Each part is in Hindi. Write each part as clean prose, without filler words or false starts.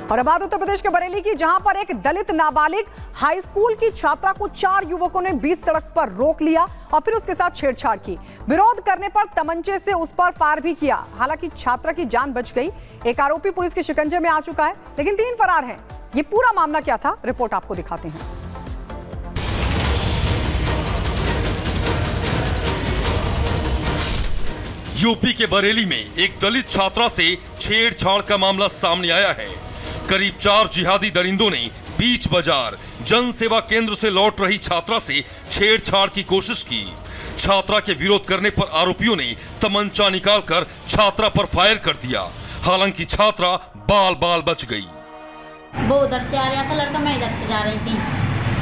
और अब बात उत्तर प्रदेश के बरेली की, जहां पर एक दलित नाबालिग हाई स्कूल की छात्रा को 4 युवकों ने बीच सड़क पर रोक लिया और फिर उसके साथ छेड़छाड़ की। विरोध करने पर तमंचे से उस पर फायर भी किया। हालांकि छात्रा की जान बच गई। एक आरोपी पुलिस के शिकंजे में आ चुका है, लेकिन 3 फरार हैं। ये पूरा मामला क्या था, रिपोर्ट आपको दिखाते हैं। यूपी के बरेली में एक दलित छात्रा से छेड़छाड़ का मामला सामने आया है। करीब 4 जिहादी दरिंदों ने बीच बाजार जन सेवा केंद्र से लौट रही छात्रा से छेड़छाड़ की कोशिश की। छात्रा के विरोध करने पर आरोपियों ने तमंचा निकालकर छात्रा पर फायर कर दिया। हालांकि छात्रा बाल बाल बच गई। वो उधर से आ रहा था लड़का, मैं इधर से जा रही थी,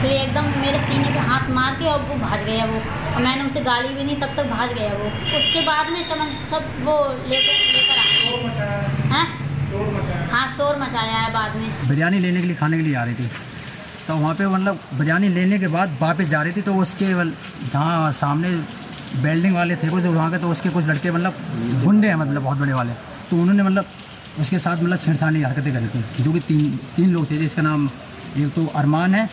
फिर एकदम मेरे सीने पे हाथ मार के और वो भाग गया। वो मैंने उसे गाली भी नहीं, तब तक भाग गया वो। उसके बाद में चमन सब वो लेकर आ गए। हाँ, शोर मचाया है। बाद में बिरयानी लेने के लिए, खाने के लिए आ रही थी, तो वहाँ पे मतलब बिरयानी लेने के बाद वापस जा रही थी, तो उसके जहाँ सामने बिल्डिंग वाले थे कुछ वहाँ के, तो उसके कुछ लड़के मतलब गुंडे हैं, मतलब बहुत बड़े वाले, तो उन्होंने मतलब उसके साथ मतलब छेड़छाड़ हरकतें करी थी, जो कि तीन लोग थे। जिसका नाम एक तो अरमान है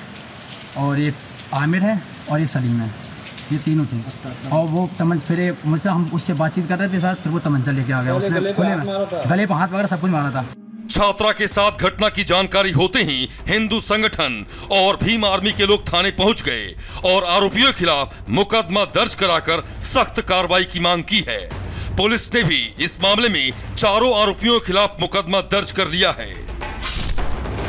और एक आमिर है और एक सलीम है, ये तीनों थे। और वो फिर मुझसे हम उससे बातचीत कर रहे थे सर, फिर वो तमंचा लेके आ गया। उसने खुले में गले पर हाथ वगैरह सब कुछ मारा था। छात्रा के साथ घटना की जानकारी होते ही हिंदू संगठन और भीम आर्मी के लोग थाने पहुंच गए और आरोपियों के खिलाफ मुकदमा दर्ज कराकर सख्त कार्रवाई की मांग की है। पुलिस ने भी इस मामले में चारों आरोपियों के खिलाफ मुकदमा दर्ज कर लिया है।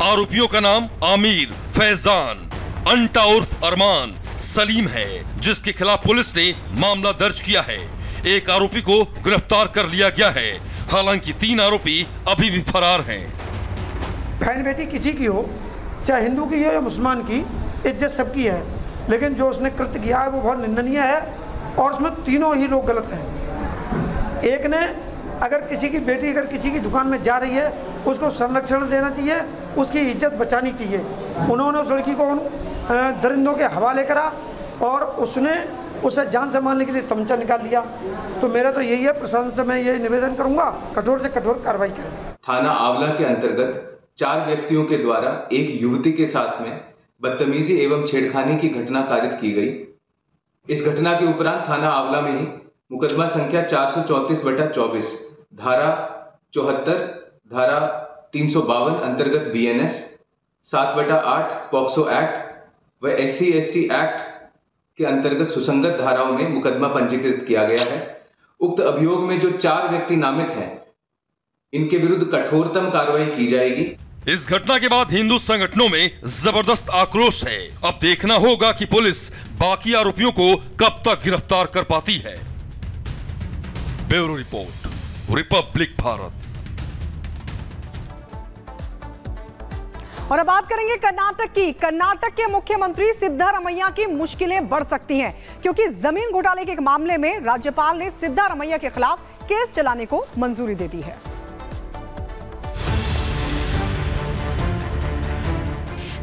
आरोपियों का नाम आमिर, फैजान, अंटा उर्फ अरमान, सलीम है, जिसके खिलाफ पुलिस ने मामला दर्ज किया है। एक आरोपी को गिरफ्तार कर लिया गया है। हालांकि 3 आरोपी अभी भी फरार हैं। बहन बेटी किसी की हो, चाहे हिंदू की हो या मुसलमान की, इज्जत सबकी है, लेकिन जो उसने कृत्य किया है वो बहुत निंदनीय है और उसमें तीनों ही लोग गलत हैं। एक ने अगर किसी की बेटी अगर किसी की दुकान में जा रही है, उसको संरक्षण देना चाहिए, उसकी इज्जत बचानी चाहिए। उन्होंने उस लड़की को दरिंदों के हवाले करा और उसने उसे जान से मारने के लिए तमंचा निकाल लिया। तो मेरा तो यही है, प्रशासन से मैं ये निवेदन करूंगा, कठोर से कठोर कार्रवाई करें। थाना आंवला के अंतर्गत 4 व्यक्तियों के द्वारा एक युवती के साथ में बदतमीजी एवं छेड़खानी की घटना कारित की गई। इस घटना के उपरांत थाना आंवला में ही मुकदमा संख्या 434/24 धारा 74, धारा 352 अंतर्गत BNS, 7/8 पॉक्सो एक्ट व SC/ST एक्ट के अंतर्गत सुसंगत धाराओं में मुकदमा पंजीकृत किया गया है। उक्त अभियोग में जो 4 व्यक्ति नामित हैं, इनके विरुद्ध कठोरतम कार्रवाई की जाएगी। इस घटना के बाद हिंदू संगठनों में जबरदस्त आक्रोश है। अब देखना होगा कि पुलिस बाकी आरोपियों को कब तक गिरफ्तार कर पाती है। Bureau report, Republic Bharat. और अब बात करेंगे कर्नाटक की। कर्नाटक के मुख्यमंत्री सिद्धारमैया की मुश्किलें बढ़ सकती हैं, क्योंकि जमीन घोटाले के एक मामले में राज्यपाल ने सिद्धारमैया के खिलाफ केस चलाने को मंजूरी दे दी है।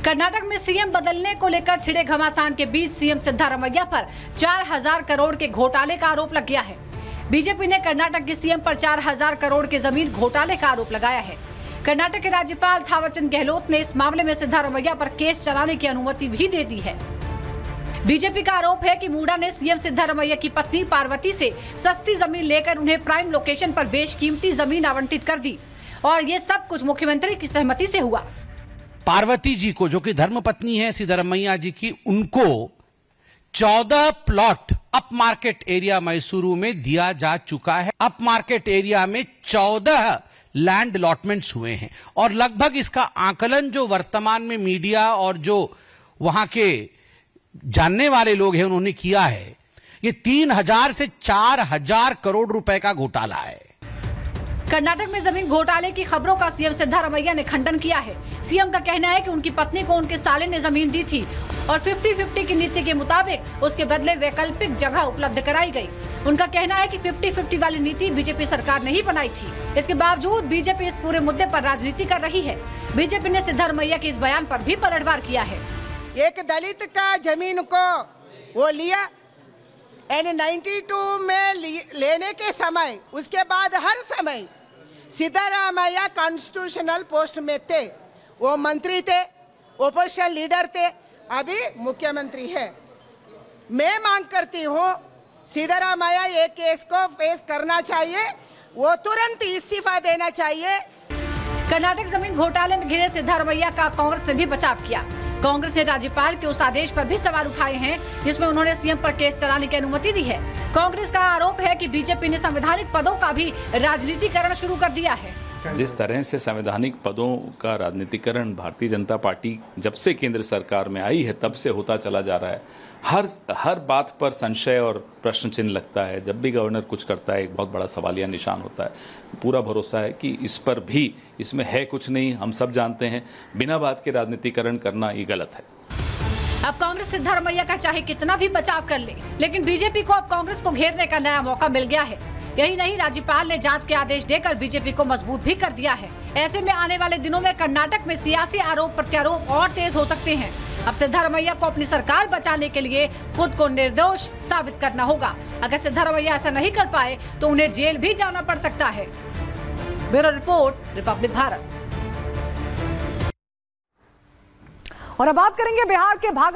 कर्नाटक में सीएम बदलने को लेकर छिड़े घमासान के बीच सीएम सिद्धारमैया पर 4000 करोड़ के घोटाले का आरोप लग गया है। बीजेपी ने कर्नाटक के सीएम पर 4000 करोड़ के जमीन घोटाले का आरोप लगाया है। कर्नाटक के राज्यपाल थावरचंद गहलोत ने इस मामले में सिद्धारमैया पर केस चलाने की अनुमति भी दे दी है। बीजेपी का आरोप है कि मूडा ने सीएम सिद्धारमैया की पत्नी पार्वती से सस्ती जमीन लेकर उन्हें प्राइम लोकेशन पर बेशकीमती जमीन आवंटित कर दी और ये सब कुछ मुख्यमंत्री की सहमति से हुआ। पार्वती जी को, जो कि धर्मपत्नी है सिद्धारमैया जी की, उनको 14 plot up market area Mysuru में दिया जा चुका है। अप मार्केट एरिया में 14 लैंड अलॉटमेंट्स हुए हैं और लगभग इसका आकलन जो वर्तमान में मीडिया और जो वहां के जानने वाले लोग हैं उन्होंने किया है, ये 3000 से 4000 करोड़ रुपए का घोटाला है। कर्नाटक में जमीन घोटाले की खबरों का सीएम सिद्धारमैया ने खंडन किया है। सीएम का कहना है कि उनकी पत्नी को उनके साले ने जमीन दी थी और 50-50 की नीति के मुताबिक उसके बदले वैकल्पिक जगह उपलब्ध कराई गई। उनका कहना है कि 50-50 वाली नीति बीजेपी सरकार ने ही बनाई थी। इसके बावजूद बीजेपी इस पूरे मुद्दे पर राजनीति कर रही है। बीजेपी ने सिद्धारमैया के इस बयान पर भी पलटवार किया है। एक दलित का जमीन को वो लिया एंड 92 में लेने के समय, उसके बाद हर समय सिद्धारमैया कॉन्स्टिट्यूशनल पोस्ट में थे। वो मंत्री थे, ओपोजिशन लीडर थे, अभी मुख्यमंत्री है। मैं मांग करती हूँ सिद्धरामैया ये केस को फेस करना चाहिए, वो तुरंत इस्तीफा देना चाहिए। कर्नाटक जमीन घोटाले में घिरे सिद्धरामैया का कांग्रेस ने भी बचाव किया। कांग्रेस ने राज्यपाल के उस आदेश पर भी सवाल उठाए हैं जिसमें उन्होंने सीएम पर केस चलाने की अनुमति दी है। कांग्रेस का आरोप है कि बीजेपी ने संवैधानिक पदों का भी राजनीतिकरण शुरू कर दिया है। जिस तरह से संवैधानिक पदों का राजनीतिकरण भारतीय जनता पार्टी जब से केंद्र सरकार में आई है तब से होता चला जा रहा है, हर बात पर संशय और प्रश्न चिन्ह लगता है। जब भी गवर्नर कुछ करता है एक बहुत बड़ा सवालिया निशान होता है। पूरा भरोसा है कि इस पर भी, इसमें है कुछ नहीं, हम सब जानते हैं, बिना बात के राजनीतिकरण करना ये गलत है। अब कांग्रेस सिद्धरामैया का चाहे कितना भी बचाव कर ले, लेकिन बीजेपी को अब कांग्रेस को घेरने का नया मौका मिल गया है। यही नहीं, राज्यपाल ने जांच के आदेश देकर बीजेपी को मजबूत भी कर दिया है। ऐसे में आने वाले दिनों में कर्नाटक में सियासी आरोप प्रत्यारोप और तेज हो सकते हैं। अब सिद्धरामैया को अपनी सरकार बचाने के लिए खुद को निर्दोष साबित करना होगा। अगर सिद्धरामैया ऐसा नहीं कर पाए तो उन्हें जेल भी जाना पड़ सकता है। Bureau report, Republic Bharat. और अब बात करेंगे बिहार के भाग